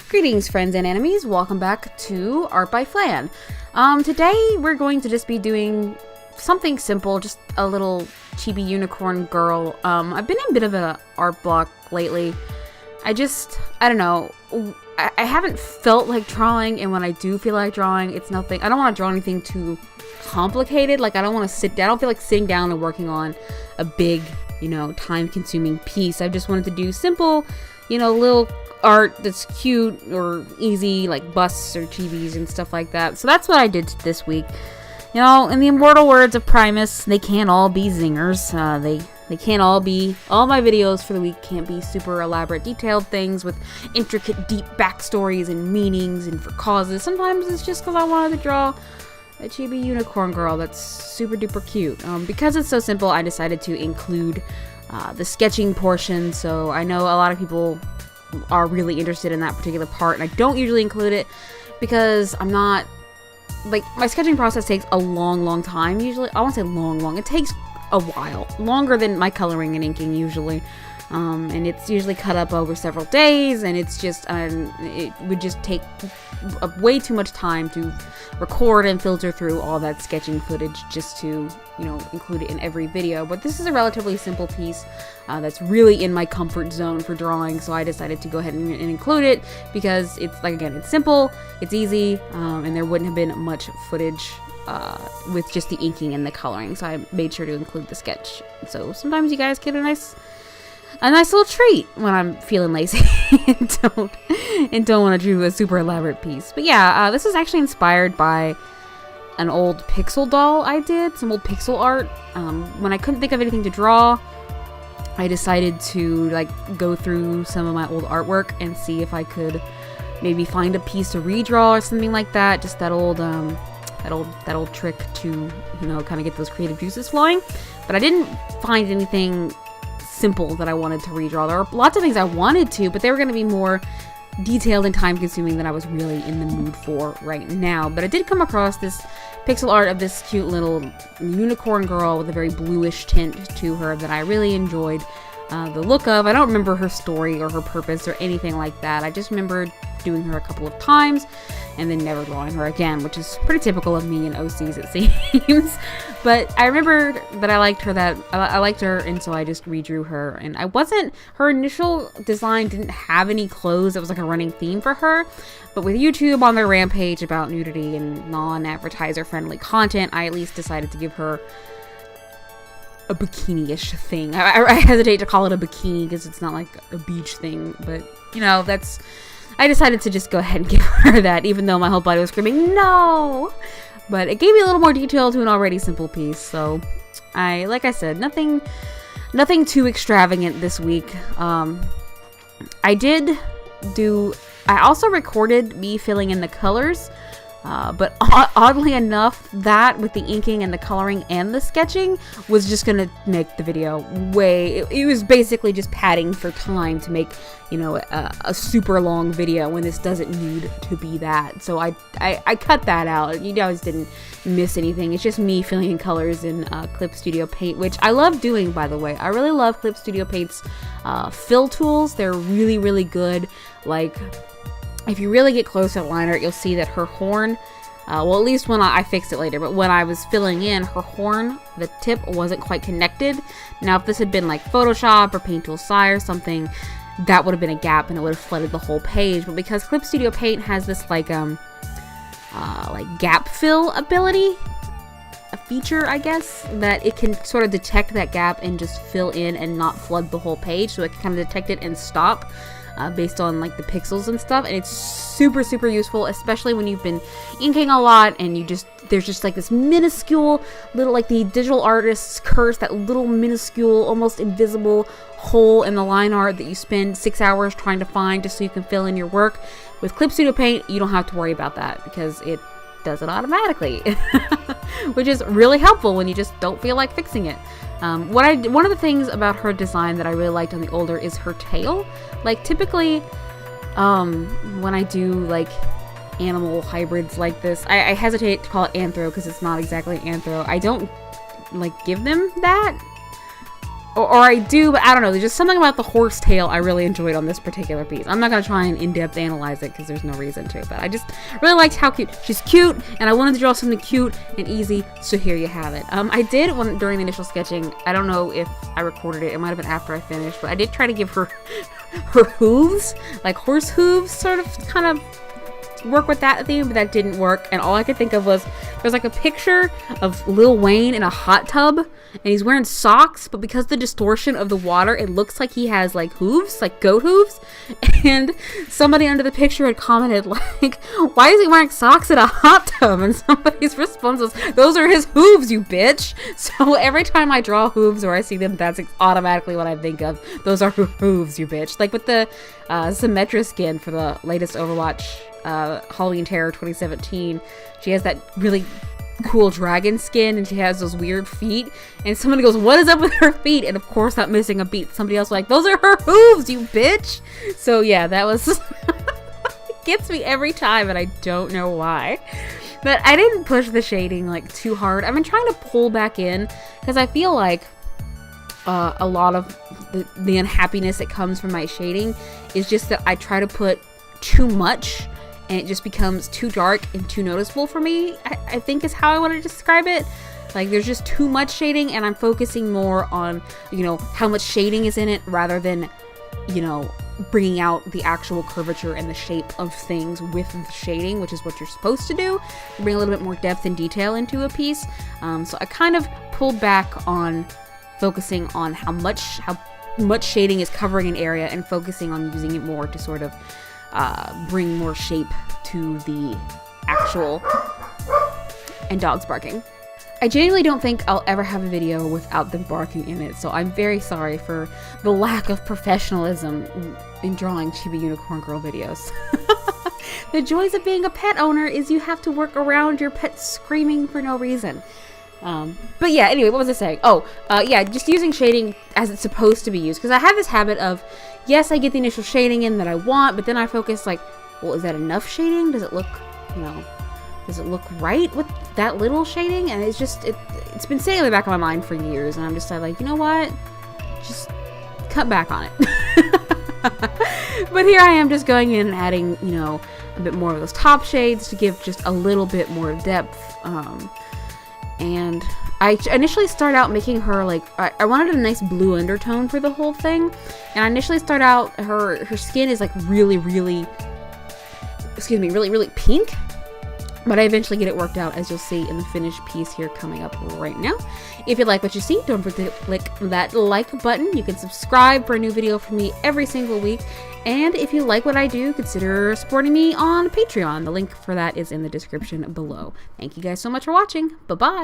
Greetings, friends and enemies. Welcome back to Art by Flan. Today we're going to just be doing something simple, just a little chibi unicorn girl. I've been in a bit of an art block lately. I don't know. I haven't felt like drawing, and when I do feel like drawing, it's nothing. I don't want to draw anything too complicated. Like, I don't want to sit down. I don't feel like sitting down and working on a big, time-consuming piece. I just wanted to do simple, little art that's cute or easy, like busts or chibis and stuff like that. So that's what I did this week. In the immortal words of Primus, they can't all be zingers. They can't all be, all my videos for the week can't be super elaborate, detailed things with intricate, deep backstories and meanings and for causes. Sometimes it's just because I wanted to draw a chibi unicorn girl that's super duper cute. Because it's so simple, I decided to include the sketching portion. So I know a lot of people are really interested in that particular part, and I don't usually include it because I'm not, like, my sketching process takes a long time usually. I won't say long, it takes a while, longer than my coloring and inking usually, and it's usually cut up over several days, and it's just it would just take way too much time to record and filter through all that sketching footage just to include it in every video. But this is a relatively simple piece that's really in my comfort zone for drawing, so I decided to go ahead and include it because it's, like, again, it's simple, it's easy, and there wouldn't have been much footage with just the inking and the coloring, so I made sure to include the sketch. So sometimes you guys get a nice little treat when I'm feeling lazy and don't want to do a super elaborate piece. But yeah, this is actually inspired by an old pixel doll I did, some old pixel art. When I couldn't think of anything to draw, I decided to go through some of my old artwork and see if I could maybe find a piece to redraw or something like that. Just that old trick to kind of get those creative juices flowing. But I didn't find anything simple that I wanted to redraw. There are lots of things I wanted to, but they were going to be more detailed and time consuming than I was really in the mood for right now. But I did come across this pixel art of this cute little unicorn girl with a very bluish tint to her that I really enjoyed the look of. I don't remember her story or her purpose or anything like that. I just remember doing her a couple of times and then never drawing her again, which is pretty typical of me and OCs, it seems. But I remember that I liked her, and so I just redrew her. And her initial design didn't have any clothes. It was like a running theme for her. But with YouTube on their rampage about nudity and non-advertiser friendly content, I at least decided to give her a bikini-ish thing. I hesitate to call it a bikini because it's not like a beach thing, but I decided to just go ahead and give her that, even though my whole body was screaming no. But it gave me a little more detail to an already simple piece. So like I said, nothing too extravagant this week. I also recorded me filling in the colors. But oddly enough, that with the inking and the coloring and the sketching was just gonna make the video it was basically just padding for time to make a super long video when this doesn't need to be that. So I cut that out. You guys didn't miss anything. It's just me filling in colors in Clip Studio Paint, which I love doing, by the way. I really love Clip Studio Paint's fill tools. They're really, really good. Like, if you really get close to the line art, you'll see that her horn, well, at least when I fixed it later, but when I was filling in, her horn, the tip wasn't quite connected. Now, if this had been like Photoshop or Paint Tool SAI or something, that would have been a gap and it would have flooded the whole page. But because Clip Studio Paint has this like gap fill ability, a feature, I guess, that it can sort of detect that gap and just fill in and not flood the whole page. So it can kind of detect it and stop. Based on like the pixels and stuff, and it's super useful, especially when you've been inking a lot and there's just like this minuscule little, like the digital artist's curse, that little minuscule, almost invisible hole in the line art that you spend 6 hours trying to find just so you can fill in your work. With Clip Studio Paint, you don't have to worry about that because it does it automatically, which is really helpful when you just don't feel like fixing it. One of the things about her design that I really liked on the older is her tail. Like, typically, when I do like animal hybrids like this, I hesitate to call it anthro because it's not exactly anthro. I don't like give them that, or I do, but I don't know. There's just something about the horse tail I really enjoyed on this particular piece. I'm not going to try and in-depth analyze it because there's no reason to, but I just really liked how cute. She's cute, and I wanted to draw something cute and easy, so here you have it. I did, during the initial sketching, I don't know if I recorded it. It might have been after I finished, but I did try to give her her hooves, like horse hooves, sort of, kind of work with that theme, but that didn't work. And all I could think of was there's like a picture of Lil Wayne in a hot tub, and he's wearing socks, but because the distortion of the water, it looks like he has like hooves, like goat hooves. And somebody under the picture had commented like, why is he wearing socks in a hot tub? And somebody's response was, those are his hooves, you bitch. So every time I draw hooves or I see them, that's automatically what I think of. Those are hooves, you bitch. Like with the Symmetra skin for the latest Overwatch Halloween Terror 2017, she has that really cool dragon skin, and she has those weird feet, and somebody goes, what is up with her feet? And of course, not missing a beat, somebody else was like, those are her hooves, you bitch. So yeah, that was it gets me every time, and I don't know why. But I didn't push the shading like too hard. I've been trying to pull back in because I feel like a lot of the unhappiness that comes from my shading is just that I try to put too much, and it just becomes too dark and too noticeable for me, I think is how I want to describe it. Like, there's just too much shading, and I'm focusing more on, you know, how much shading is in it rather than, you know, bringing out the actual curvature and the shape of things with the shading, which is what you're supposed to do. Bring a little bit more depth and detail into a piece. So I kind of pulled back on focusing on how much shading is covering an area and focusing on using it more to sort of bring more shape to the actual. And dogs barking. I genuinely don't think I'll ever have a video without them barking in it, so I'm very sorry for the lack of professionalism in drawing Chibi Unicorn Girl videos. The joys of being a pet owner is you have to work around your pet screaming for no reason. But yeah, anyway, what was I saying? Yeah, just using shading as it's supposed to be used, because I have this habit of, yes, I get the initial shading in that I want, but then I focus like, well, is that enough shading? Does it look, you know, does it look right with that little shading? And it's just, it's been sitting in the back of my mind for years, and I'm just like, you know what? Just cut back on it. But here I am just going in and adding, you know, a bit more of those top shades to give just a little bit more depth. And I initially started out making her like, I wanted a nice blue undertone for the whole thing. And I initially start out, her skin is like really pink. But I eventually get it worked out, as you'll see in the finished piece here coming up right now. If you like what you see, don't forget to click that like button. You can subscribe for a new video from me every single week. And if you like what I do, consider supporting me on Patreon. The link for that is in the description below. Thank you guys so much for watching. Bye-bye.